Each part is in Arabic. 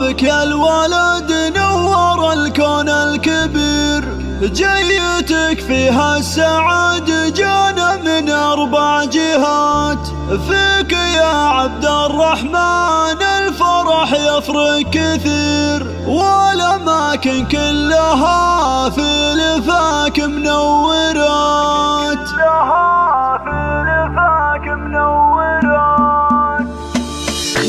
بك يا الولد نور الكون الكبير، جيتك فيها السعد جانا من 4 جهات. فيك يا عبد الرحمن الفرح يفرق كثير، والأماكن كلها في لفاك منورات.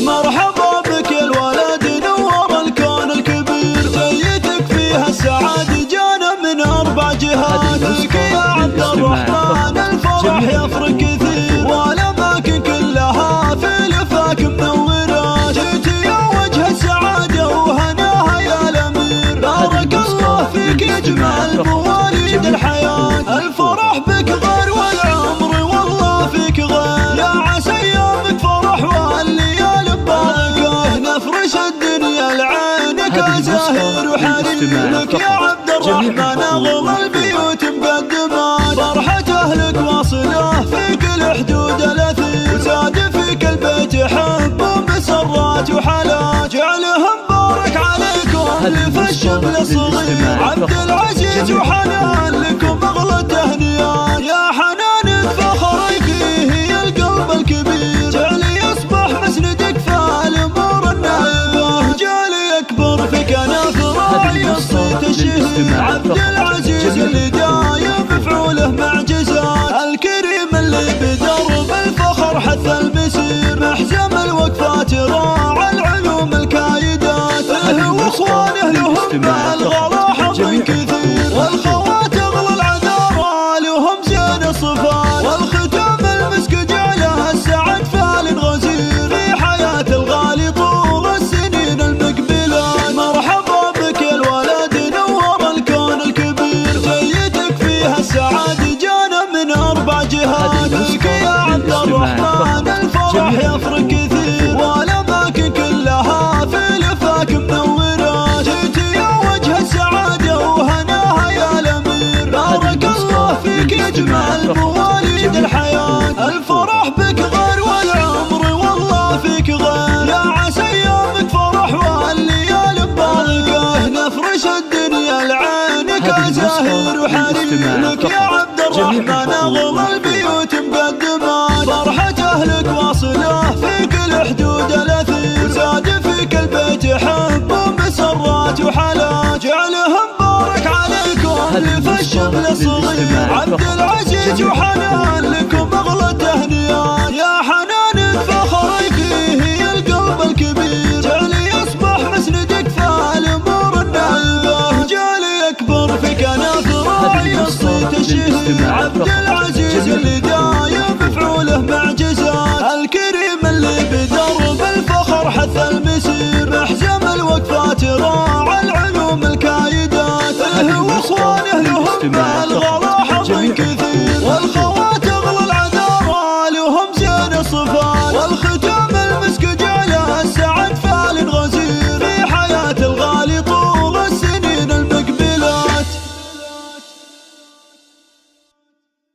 مرحبا بك يا الولد نور الكون الكبير، جيتك فيها السعادة جانا من 4 جهات. فيك يا عبد الرحمن الفرح يفرق كثير، والأماكن كلها في لفاك منورات. جيت يا وجه السعادة وهناها يا الأمير، بارك الله فيك يجمع المواليد الحياة. الفرح بك غير والعمر والله فيك غير، يا عسى ايامك فرح والليالي ببركة. نفرش الدنيا لعينك زاهر وحرير، لك يا عبد الرحمن اغلى البيوت مقدمات. فرحة اهلك واصلة في كل حدود الاثير، وزاد فيك البيت حب ومسرات وحالات. جعلهم بارك عليكم لف الشمل صغير، عبد العزيز وحنان لكم اغلى التهنئات. يا حنان فخرك هي القلب الكبير، جعلي يصبح مسندك في الامور النايبه. جعلي يكبر في كنف راعي الصيت الشهير، عبد العزيز اللي دايم بفعوله معجزات. الكريم اللي بدرب الفخر حث المسير، محزم الوقفات راعى العلوم الكايدات. واخوانه لهم مع الغلا حظ كثير، والخوات اغلى العذارى لهم زين الصفات. والختام المسك جعله السعد فال غزير، في حياة الغالي طول السنين المقبلات. مرحبا بك يا الولد نور الكون الكبير، جيتك فيها السعادة جانا من 4 جهات. فيك يا عبد الرحمن الفرح يفرق كثير، والأماكن كلها في لفاك منورات. جيت يا وجه السعادة وهناها يا الأمير، بارك الله فيك يجمع المواليد الحياة. الفرح بك غير والعمر والله فيك غير، يا عسى ايامك فرح والليالي ببركة. نفرش الدنيا لعينك زاهر وحرير، لك يا عبد الرحمن اغلى البيوت مقدمات. فرحة اهلك واصلة في كل حدود الاثير، زاد فيك البيت حب ومسرات وحالات. جعلهم بارك عليكم لف الشمل صغير، عبد العزيز وحنان لكم اغلى التهنئات. يا حنان فخرك هي القلب الكبير، جعلي يصبح مسندك في الامور النايبه. جعلي يكبر في كنف راعي الصيت الشهير، عبد